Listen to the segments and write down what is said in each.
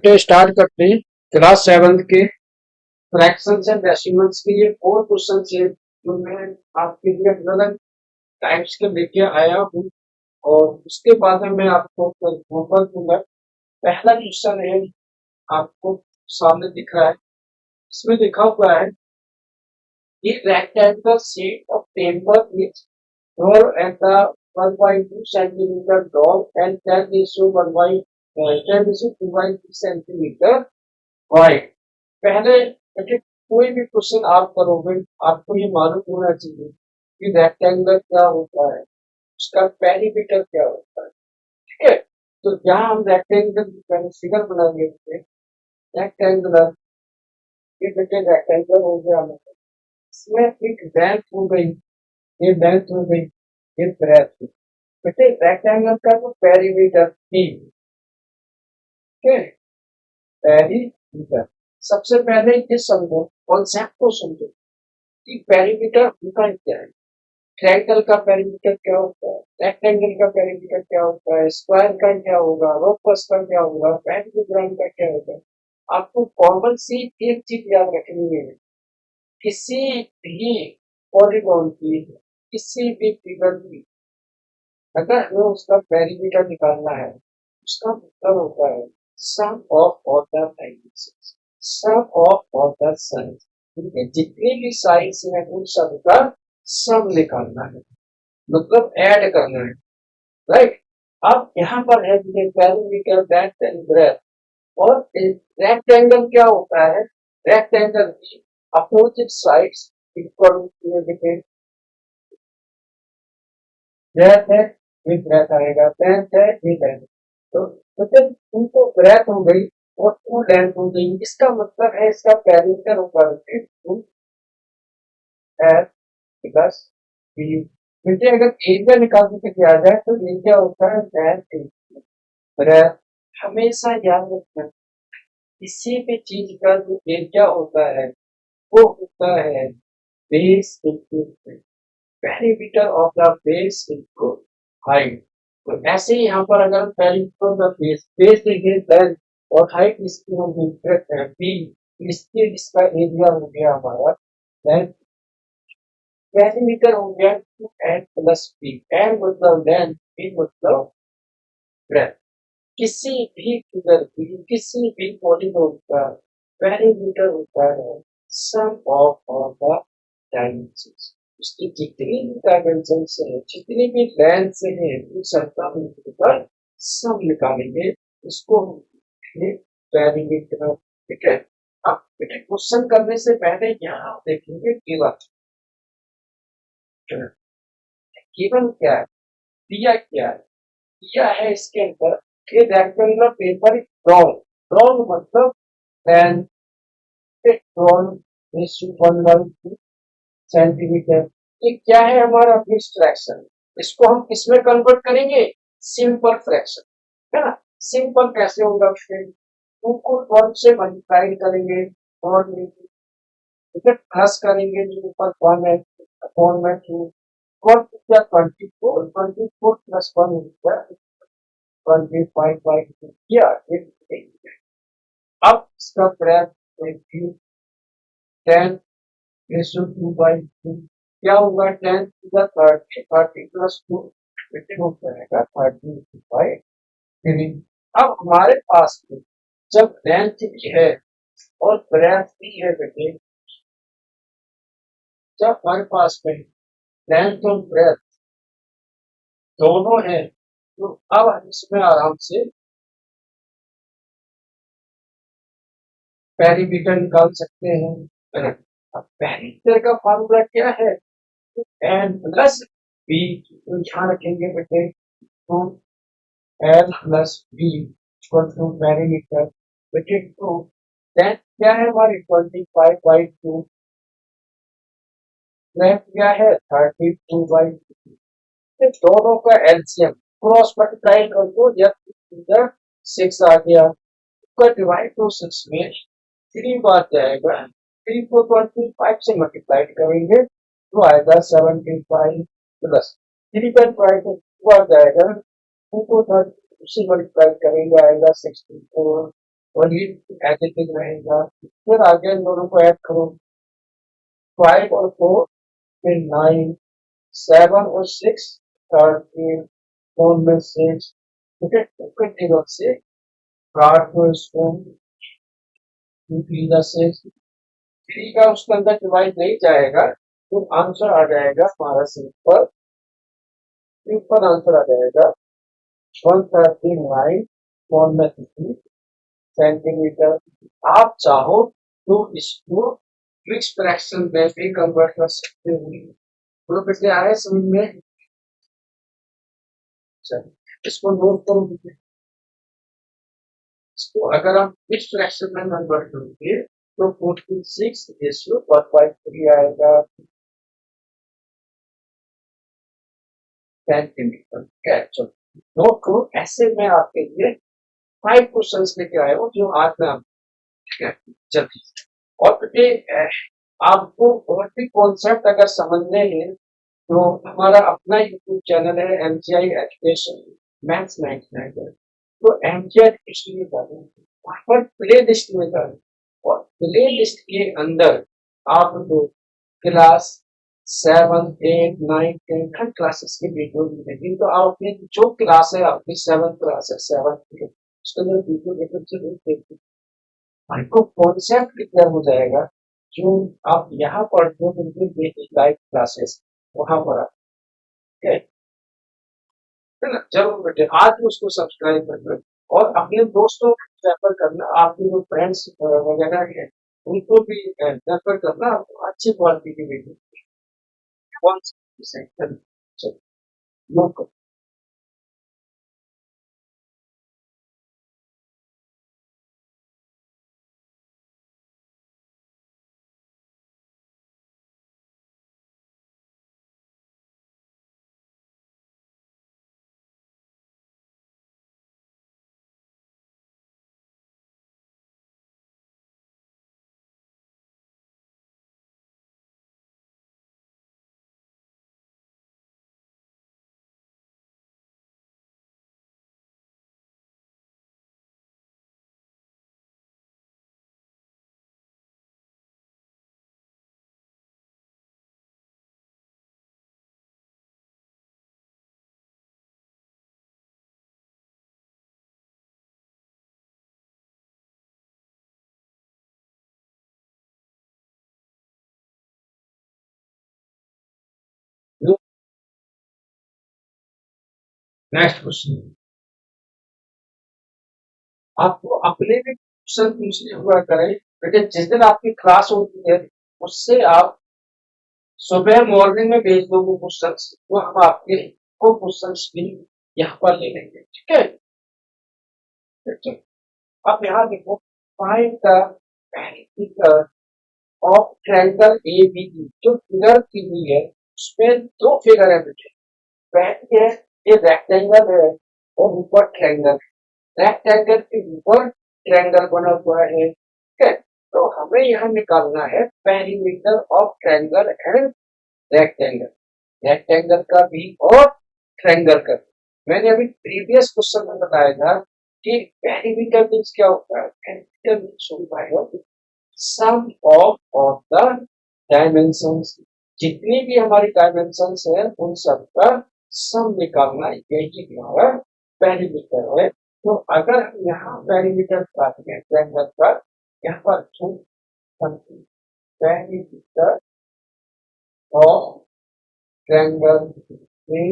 तो स्टार्ट करते हैं क्लास 7 के फ्रैक्शंस एंड डेसिमल्स के लिए 4 क्वेश्चन है जो मैं आपके लिए अलग अलग टाइप्स के लेके आया हूँ। और उसके बाद में मैं आपको होमवर्क दूंगा। पहला क्वेश्चन है, आपको सामने दिख रहा है, इसमें लिखा हुआ है ये rectangular sheet of paper which roll at the 1.2 centimeter long and 10 centimeter wide। पहले देखिए, कोई भी क्वेश्चन आप करोगे आपको ये मालूम होना चाहिए कि रेक्टेंगल क्या होता है, उसका पेरीमीटर क्या होता है। ठीक है, तो यहाँ हम रेक्टेंगल की पहले फिगर बनाएंगे। रेक्टेंगुलर, ये देखिए रेक्टेंगल हो गया हमारा, इसमें एक लेंथ हो गई, ये लेंथ हो गई, ये ब्रेथ हो गई। बेटे रेक्टेंगल का जो पेरीमीटर थी, ठीक है, पेरीमीटर, सबसे पहले ये समझो, कॉन्सेप्ट को समझो कि पेरीमीटर होता क्या है। ट्रायंगल का पेरीमीटर क्या होता है, रेक्टेंगल का पेरीमीटर क्या होता है, स्क्वायर का क्या होगा, लोकस का क्या होगा, पेंटाग्राम का क्या होगा। आपको कॉमन सी एक चीज याद रखनी है, किसी भी पॉलीगॉन की, किसी भी फिगर की, अगर हमें उसका पेरीमीटर निकालना है, उसका मतलब होता है sum of all the sides, sum of all the sides. ठीक है, जितनी भी साइड्स हैं उन सब का सम निकालना है, मतलब ऐड करना है। राइट, अब यहाँ पर है पेरीमीटर, लेंथ एंड ब्रेथ। और रेक्टेंगल क्या होता है, रेक्टेंगल की opposite sides equal to, breadth है, ये ब्रेथ आएगा, लेंथ है, ये लेंथ। तो जब उनको ब्रेथ हो गई और टू लेंथ हो गई, इसका मतलब है इसका पेरीमीटर होगा टू एल प्लस बी। क्योंकि अगर एरिया निकालने के लिए आ जाए तो ये क्या होता है, लेंथ ब्रेथ। हमेशा याद रखना, किसी भी चीज का जो एरिया होता है वो होता है base into perimeter of the base into height. तो ऐसे ही यहाँ पर अगर perimeter of the base, base देंगे देन और हाइट इसकी हम बी, इसके इसका एरिया हो गया हमारा, देन पेरीमीटर हो गया two N plus B. N मतलब लेंथ, बी मतलब ब्रेथ। किसी भी फिगर की, किसी भी पॉलीगॉन का पेरीमीटर होता है sum of all the dimensions. उसकी जितनी भी डायमेंशंस है, जितनी भी लेंथ है, उन सबका मिलकर सम निकालेंगे, उसको हम पेरीमीटर। ठीक है, अब बेटे क्वेश्चन करने से पहले यहाँ देखेंगे गिवन। गिवन क्या है, दिया क्या है, दिया है इसके अंदर कि रेक्टेंगुलर पेपर ड्रॉन, ड्रॉन मतलब पेन, ड्रॉन इज 1 सेंटीमीटर। ये क्या है, हमारा मिक्स्ड फ्रैक्शन। इसको हम किसमें कन्वर्ट करेंगे, सिंपल फ्रैक्शन, है ना। सिंपल कैसे होगा, फिर टू को 1 से मल्टीप्लाई करेंगे और प्लस करेंगे जो ऊपर 1 है अपॉन में 2, और क्या 24, 24 प्लस 1 होगा 25 बाई 2 किया। अब इसका ब्रेथ 10 रेशो 2/2 क्या होगा, 10 टू द 30, 30 प्लस 2 हो जाएगा 30/3। अब हमारे पास में जब लेंथ भी है और ब्रेथ भी है बेटे, जब हमारे पास में लेंथ और ब्रेथ दोनों है, तो अब हम इसमें आराम से पेरीमीटर निकाल सकते हैं। अब पेरीमीटर का फॉर्मूला क्या है, एन प्लस बी। तो ध्यान रखेंगे बेटे, two L plus B equal to perimeter, बेटे टू लेंथ क्या है हमारी 25/2, लेंथ क्या है 32/2। दोनों का एलसीएम क्रॉस मल्टीप्लाई कर दो, या 6 आ गया, उसका डिवाइड टू 6 में 3 बार जाएगा, 3 को 25 से मल्टीप्लाई करेंगे तो आएगा 75 प्लस 3 पर ट्राई को 2 बार जाएगा, 2 को 30 से मल्टीप्लाई करेंगे आएगा 64 और ये एडिटिंग रहेगा। फिर आगे इन दोनों को ऐड करो, 5 और 4, फिर 9, 7 और 6, 13, 4 में 6, ठीक है, 21 से काट दो इसको, 2 3 6, 3 का उसके अंदर डिवाइड नहीं जाएगा, तो आंसर आ जाएगा हमारा सिंपल, सिंपल आंसर आ जाएगा 139 सेंटीमीटर। आप चाहो तो इसको फिक्स फ्रैक्शन में भी कन्वर्ट कर सकते हो। तो पिछले आए समझ में, चलिए इसको नोट करो। इसको अगर आप फिक्स फ्रैक्शन में कन्वर्ट करोगे तो 46/153 आएगा सेंटीमीटर। चलो नोट करो, ऐसे में आपके लिए 5 क्वेश्चंस लेके आए हो जो आज मैं आपको जल्दी। और बेटे आपको और भी कॉन्सेप्ट अगर समझने हैं तो हमारा अपना यूट्यूब चैनल है एमजीआई एजुकेशन मैथ्स 99। तो एमजीआई एजुकेशन में जाना, वहां पर प्ले लिस्ट में जाना, और प्ले लिस्ट के अंदर आपको क्लास 7 8 9 10 हर क्लासेस की वीडियो मिलेगी। तो आप अपनी जो क्लास है, आपकी 7th क्लास है, 7th उसके अंदर वीडियो लेकर जरूर देखिए, आपको कॉन्सेप्ट क्लियर हो जाएगा। जो आप यहाँ पढ़ते हो बिल्कुल बेसिक लाइव क्लासेस वहां पर है ना। जरूर बेटे आज उसको सब्सक्राइब करना और अपने दोस्तों को रेफर करना, आपके जो फ्रेंड्स वगैरह हैं उनको भी रेफर करना, आपको अच्छी क्वालिटी की वीडियो कौन सी चलो नोट करो। नेक्स्ट क्वेश्चन, आपको अपने भी क्वेश्चन पूछने हुआ करें बेटे, जिस दिन आपकी क्लास होती है उससे आप सुबह मॉर्निंग में भेज दो वो क्वेश्चन, तो हम आपके वो क्वेश्चन भी यहाँ पर ले लेंगे, ठीक है। अब यहाँ देखो, find the perimeter of triangle ABC. जो फिगर की हुई है उसमें दो फिगर है बेटे, पहली है ये रेक्टेंगल है और ऊपर ट्रायंगल, रेक्टेंगल के ऊपर ट्रायंगल बना हुआ है, ठीक है। तो हमें यहाँ निकालना है perimeter of triangle and rectangle, rectangle का भी और ट्रायंगल का। मैंने अभी प्रीवियस क्वेश्चन में बताया था कि पेरीमीटर मींस क्या होता है, पेरीमीटर मींस होता है सम ऑफ द डायमेंशंस, जितनी भी हमारी डायमेंशंस है उन सब का सम निकालना, यही हमारा पेरीमीटर है। तो अगर हम यहाँ पेरीमीटर काटते हैं ट्रायंगल का, यहाँ पर पेरीमीटर ऑफ ट्रायंगल में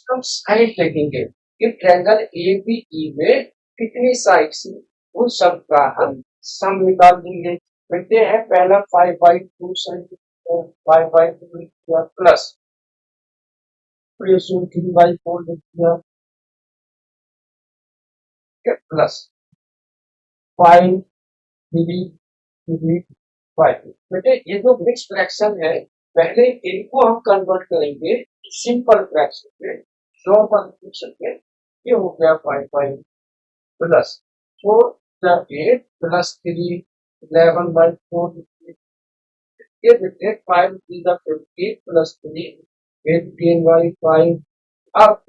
हम साइड देखेंगे कि ट्रायंगल ए बी ई में कितनी साइड्स हैं, उन सब का हम सम निकाल देंगे। कहते हैं पहला 5/2 सेंटीमीटर, 5/2 प्लस 3/4 लिख दिया, प्लस 5/3/5। बेटे ये जो मिक्स फ्रैक्शन है, पहले इनको हम कन्वर्ट करेंगे सिंपल फ्रैक्शन में, नॉर्मल फ्रैक्शन में। ये हो गया 5 प्लस 4/8 प्लस 3 11/4, ये देखते 5 3 50 प्लस 3 18/5। अब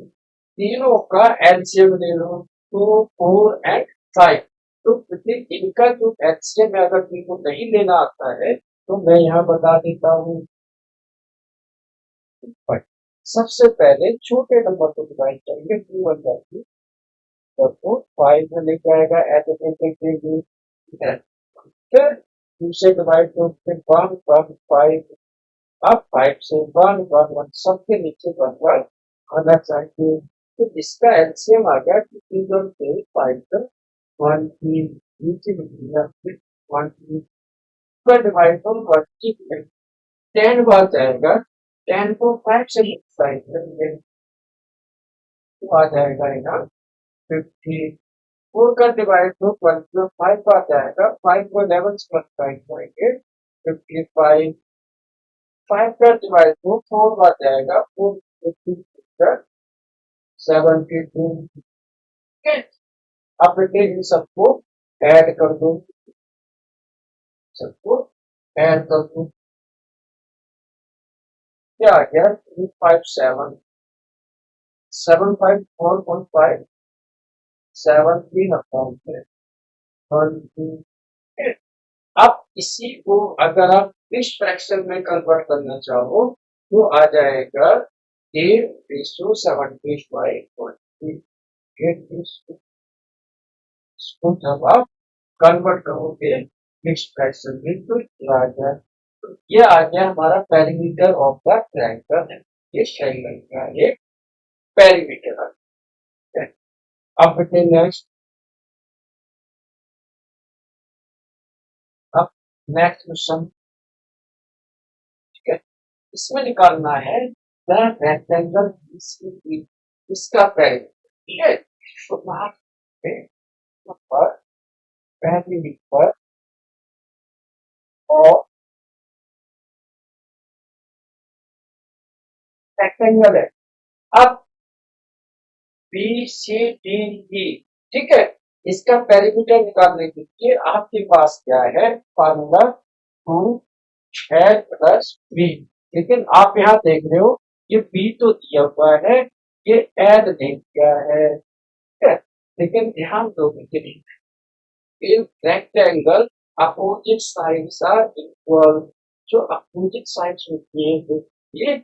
तीनों का एलसीएम ले लो, 2, 4 एंड 5। तो इनका जो एलसीएम है, अगर तुमको नहीं लेना आता है तो मैं यहाँ बता देता हूँ। सबसे पहले छोटे नंबर को डिवाइड करेंगे, 2 बन जाएगी और 5 में लेके आएगा एट। फिर दूसरे डिवाइड को फिर 1 1 5। अब 5 से 1 1 1 सबके नीचे 1 1 आना चाहिए। तो इसका एलसीएम आ गया कि 3 और 5 का 1 3 नीचे निकलेगा, फिर 1 3 पर डिवाइड को 1 10 बार जाएगा। 10 को 5 से मल्टीप्लाई करेंगे तो आ जाएगा यहाँ 50। 4 का डिवाइड को 1 में 5 आ जाएगा, 5 को 11 से मल्टीप्लाई करेंगे 55। 5 का डिवाइड को 4 आ जाएगा, 4 72। अब बेटे इन सबको ऐड कर दो, सबको ऐड कर दो, क्या आ गया 357 7 5 4.5 7 3 अकाउंट है। अब इसी को अगर आप इस फ्रैक्शन में कन्वर्ट करना चाहो तो आ जाएगा 8:75. इसको जब आप कन्वर्ट करोगे मिक्स फ्रैक्शन में तो ये आ गया। तो ये आ गया हमारा पेरीमीटर ऑफ द ट्रायंगल। ये ट्रायंगल का एक पेरीमीटर आ गया। अब बेटे नेक्स्ट, अब नेक्स्ट क्वेश्चन, ठीक है, इसमें निकालना है द रेक्टेंगल बीसीडी, इसका पेरीमीटर, ठीक है। तो पर पेरीमीटर और रेक्टेंगल है। अब बी सी डी ई, ठीक है, इसका पेरीमीटर निकालने के लिए आपके पास क्या है, फार्मूला 2l प्लस बी। लेकिन आप यहाँ देख रहे हो ये बी तो दिया हुआ है, ये एल नहीं दिया है, ठीक है। लेकिन ध्यान दो बेटे, in rectangle opposite sides are equal. जो अपोजिट साइड्स होती है ये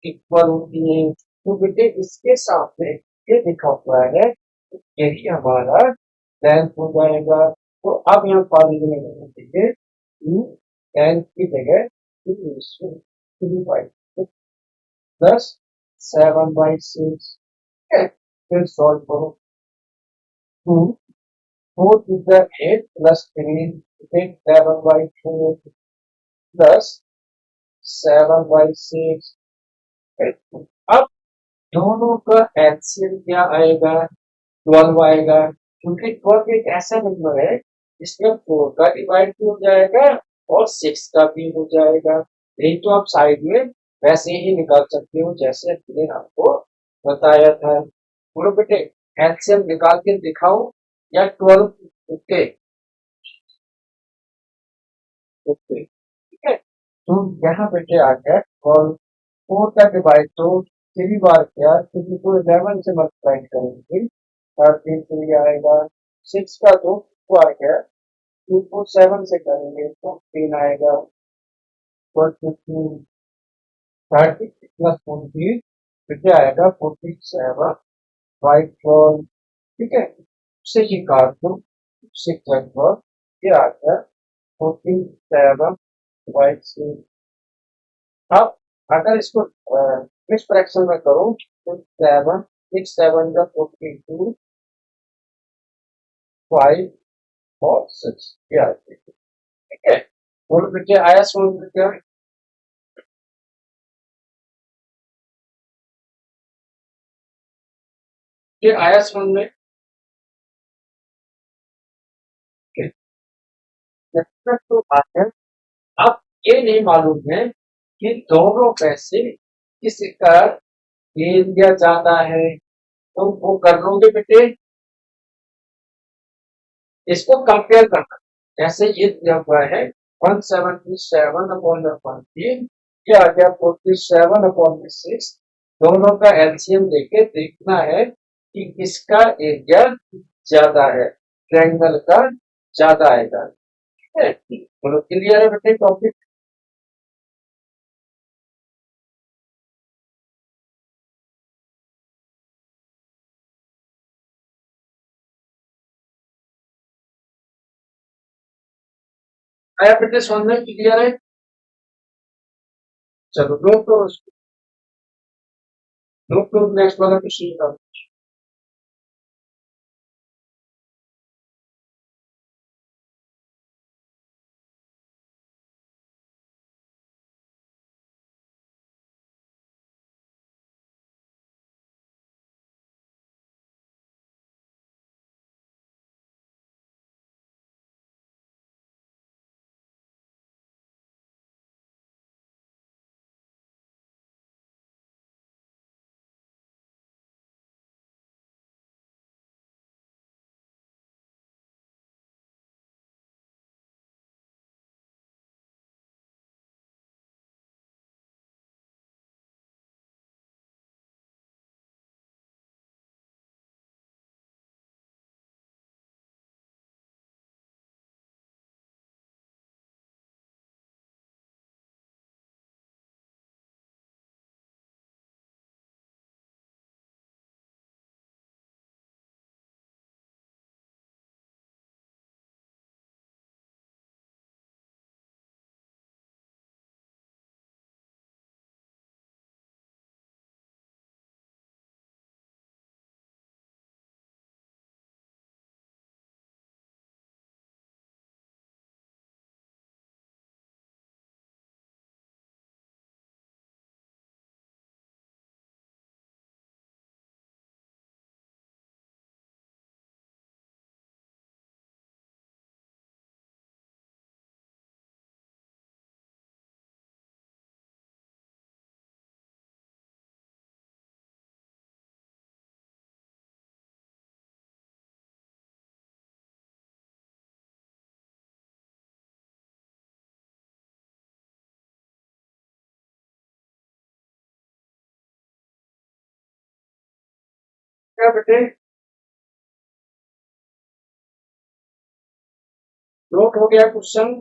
इक्वल होती है। तो बेटे इसके साथ में ये लिखा हुआ है, तो यही हमारा लेंथ हो जाएगा। तो अब यहाँ फॉर्मूले में लेना चाहिए लेंथ की जगह 7/6, फिर सॉल्व करो। 2 4 to the 8 plus 3 7/4 plus 7/6। अब दोनों का एलसीएम क्या आएगा, 12 आएगा, क्योंकि 12 एक ऐसा नंबर है जिसमें 4 का डिवाइड भी हो जाएगा और 6 का भी हो जाएगा। यही तो आप साइड में वैसे ही निकाल सकते हो जैसे मैंने आपको बताया था। बोलो बेटे एलसीएम निकाल के दिखाओ या 12। ओके ओके, ठीक है। तो यहाँ बेटे आ गया और 4 का डिवाइड तो 3 बार किया, क्योंकि को 11 से मल्टीप्लाई करेंगे 3 आएगा। 6 का तो 2 आ गया, 2 को 7 से करेंगे तो 3 आएगा। 30 प्लस 40 फिर आएगा 47 बाई 12, ठीक है। उससे ये काट दो, उससे कट दो, ये आ गया 47 बाई 6। अब अगर इसको इस फ्रैक्शन में करो तो 7 6 7 का 42 5 और 6 ये आ गया, ठीक है। बोलो बेटे आया समझ में क्या, ये आया समझ में। तो बात है, अब ये नहीं मालूम है कि दोनों पैसे किसका ले लिया जाना है, तो वो कर लोगे बेटे। इसको कंपेयर करना, जैसे ये दिया हुआ है 177/14, ये आ गया 47/6। दोनों का एलसीएम लेके देखना है कि किसका एरिया ज्यादा है, ट्रायंगल का ज्यादा आएगा। ठीक है, बोलो क्लियर है बेटे टॉपिक। आया बेटे समझ में, क्लियर है। चलो दो नेक्स्ट वाला क्वेश्चन का। क्या बेटे नोट हो गया क्वेश्चन।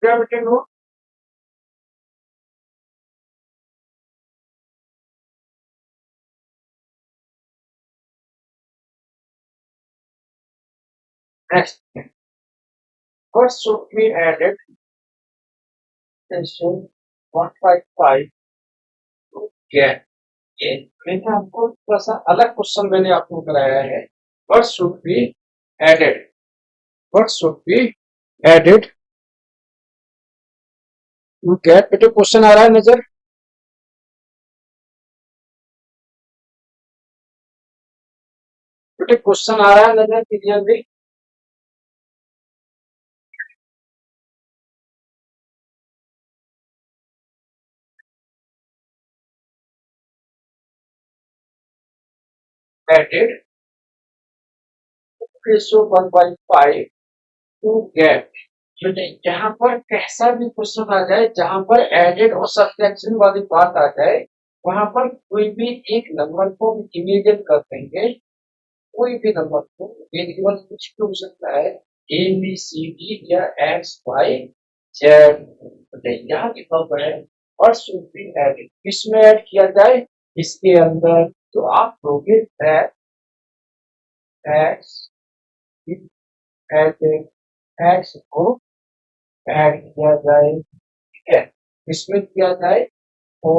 क्या बेटे note. Next, what should be added in 155 to get, ये मैंने आपको थोड़ा सा अलग क्वेश्चन मैंने आपको कराया है। what should be added, what should be added to get, बेटे क्वेश्चन आ रहा है नजर, बेटे क्वेश्चन आ रहा है नजर clearly. added ratio 1/5 to get यहाँ पर कैसा भी क्वेश्चन आ जाए, जहां पर एडेड और सब्ट्रैक्शन वाली बात आ जाए, वहां पर कोई भी एक नंबर को इमीडिएट कर देंगे। कोई भी नंबर को वेरिएबल कुछ भी हो सकता है, ए बी सी डी या एक्स वाई जेड, यहाँ लिखा हुआ है और शुड बी एडेड, किसमें ऐड किया जाए, इसके अंदर। तो आप लोगे दैट एक्स एडेड, एक्स को ऐड किया जाए, ठीक है, इसमें किया जाए तो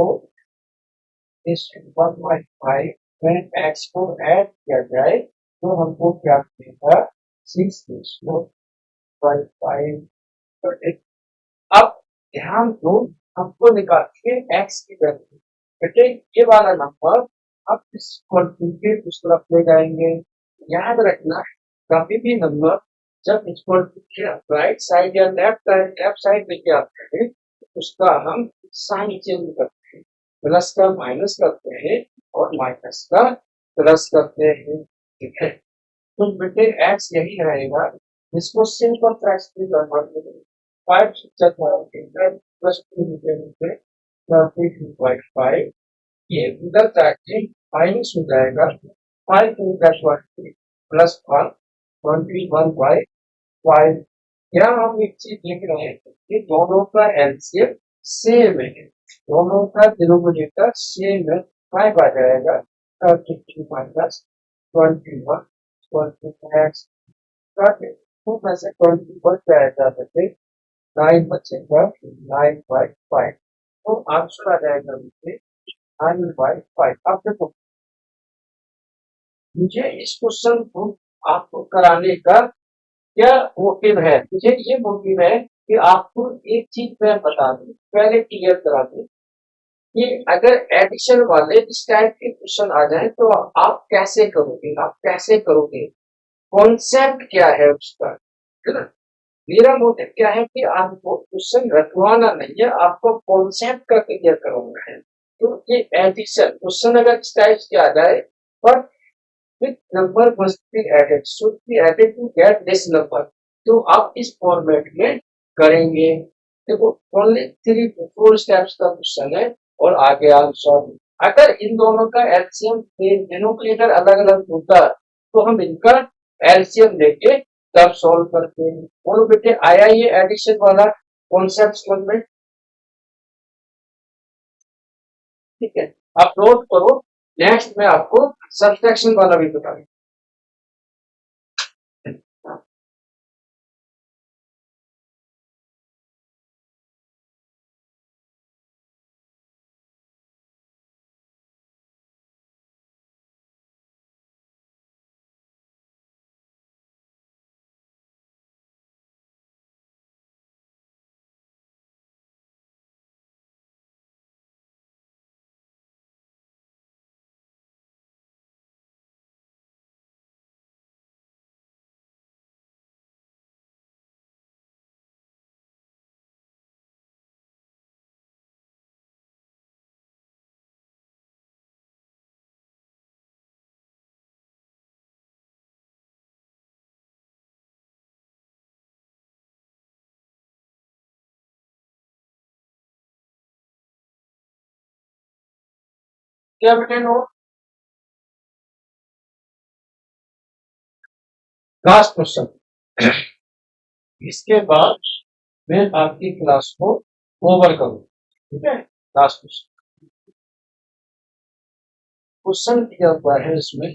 इस 1/5 में एक्स को ऐड किया जाए तो हमको क्या मिलेगा, 6/5। अब ध्यान दो, हमको निकालनी है एक्स की वैल्यू। बेटे ये वाला नंबर अब इस क्वांटिटी के उस तरफ ले जाएंगे। याद रखना, कभी भी नंबर जब इस क्वांटिटी के राइट साइड या लेफ्ट साइड लेके आते हैं, तो उसका हम साइन चेंज करते हैं, प्लस का माइनस करते हैं और माइनस का प्लस करते हैं, ठीक है। तो बेटे एक्स यही रहेगा, इसको सिंपल फ्रैक्शन कन्वर्ट करेंगे, 5 प्लस 2 ये उधर जाके माइनस हो जाएगा, 5 प्लस 1 21/5। यहाँ हम एक चीज देख रहे हैं कि दोनों का एलसीएम सेम है, दोनों का डिनोमिनेटर सेम है, 5 आ जाएगा, 32 माइनस 21 20x, टू में से 20 बच जाएगा, बचे 9 बचेगा, 9/5। तो आंसर आ जाएगा मुझे 9/5। अब देखो, मुझे इस क्वेश्चन को आपको कराने का क्या मोटिव है, मुझे ये मोटिव है कि आपको एक चीज मैं बता दूं, पहले क्लियर करा दूं कि अगर एडिशन वाले इस टाइप के क्वेश्चन आ जाए तो आप कैसे करोगे, आप कैसे करोगे, कॉन्सेप्ट क्या है उसका, है ना। मेरा मोटिव क्या है कि आपको क्वेश्चन रटवाना नहीं है, आपको कॉन्सेप्ट का क्लियर करवाना है। तो ये एडिशन क्वेश्चन अगर इस टाइप से आ जाए, पर with number must be added, should be added to get this number, तो आप इस फॉर्मेट में करेंगे। देखो ओनली 3 4 स्टेप्स का क्वेश्चन है और आगे आंसर। अगर इन दोनों का एलसीएम डिनोमिनेटर अलग अलग होता तो हम इनका एलसीएम लेके तब सॉल्व करते हैं। बोलो बेटे, आया ये एडिशन वाला कॉन्सेप्ट समझ में, ठीक है। अपलोड करो, नेक्स्ट में आपको सब्सट्रैक्शन वाला भी बताऊंगा। क्या बेटे नो, लास्ट क्वेश्चन, इसके बाद मैं आपकी क्लास को ओवर करूँ, ठीक है। लास्ट क्वेश्चन, क्वेश्चन दिया हुआ है इसमें,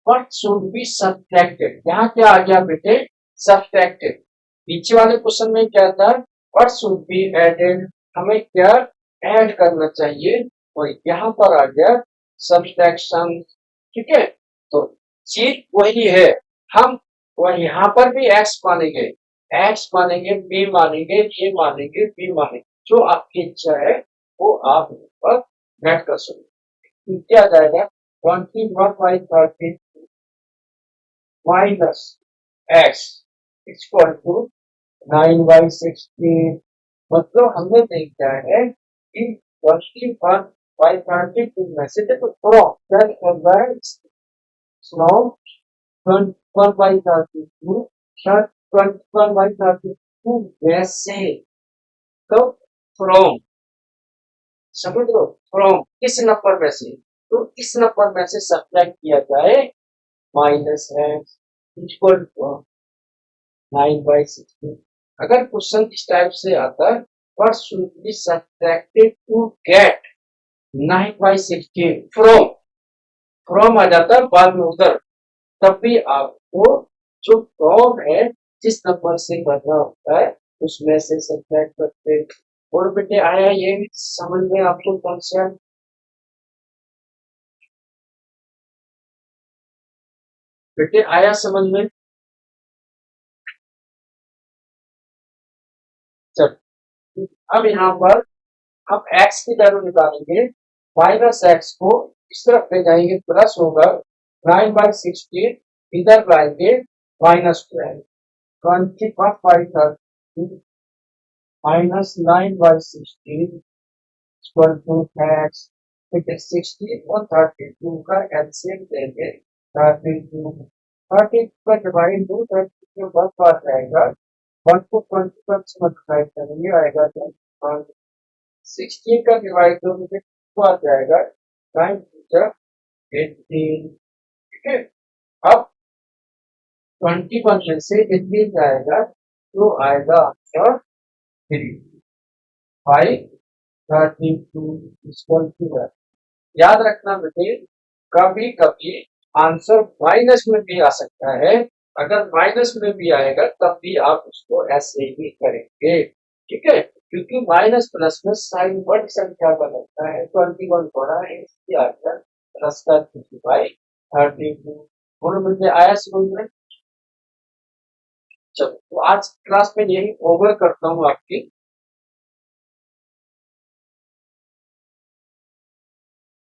व्हाट शुड बी सब्ट्रैक्टेड, यहाँ क्या आ गया बेटे, सब्ट्रैक्टेड। पीछे वाले क्वेश्चन में क्या था, व्हाट शुड बी एडेड, हमें क्या ऐड करना चाहिए, और यहाँ पर आ गया सब्ट्रैक्शन, ठीक है। तो चीज वही है, हम और यहाँ पर भी एक्स मानेंगे, एक्स मानेंगे, बी मानेंगे, ए मानेंगे, बी मानेंगे, जो आपकी इच्छा है वो आप पर नेट कर सकते। क्या जाएगा, 21/30 माइनस एक्स इक्वल टू 9/16। मतलब हमने देखा है कि 21/30 में से देखो थोड़ा क्या कर रहा है, 1/32 21/32 में से, तो फ्रॉम, समझ लो, फ्रॉम किस नंबर में से, तो इस नंबर में से सब्ट्रैक्ट किया जाए माइनस एक्स इक्वल टू 9/16। अगर क्वेश्चन इस टाइप से आता है, what should be subtracted to get 9/16 from आ जाता है बाद में उधर, तब भी आपको जो फ्रॉम है जिस नंबर से करना होता है उसमें से सब्ट्रैक्ट करते हैं। और बेटे आया ये भी समझ में आपको कॉन्सेप्ट, बेटे आया समझ में। चल, अब यहाँ पर हम x की वैल्यू निकालेंगे, माइनस एक्स को इस तरफ ले जाएंगे प्लस होगा 9/16, इधर लाएंगे -12, 20/5 minus 9/16 equal to x, ठीक है 16 और 32 का एलसीएम लेंगे, 32 का डिवाइड 32 के बाद आ जाएगा 1 को 20 से मल्टीप्लाई करेंगे आएगा, तो 16 का डिवाइड 2 में आ जाएगा 9 ठीक है। अब 21 में से 18 जाएगा तो आएगा आंसर 3/5/32 याद रखना बेटे, कभी कभी आंसर माइनस में भी आ सकता है, अगर माइनस में भी आएगा तब भी आप उसको ऐसे ही करेंगे, ठीक है, क्योंकि माइनस प्लस में साइन बड़ी संख्या का लगता है, 21 थोड़ा है इसकी आंसर प्लस का 3/32। बोलो मुझे आया समझ में। चलो, तो आज क्लास में यही ओवर करता हूँ आपकी।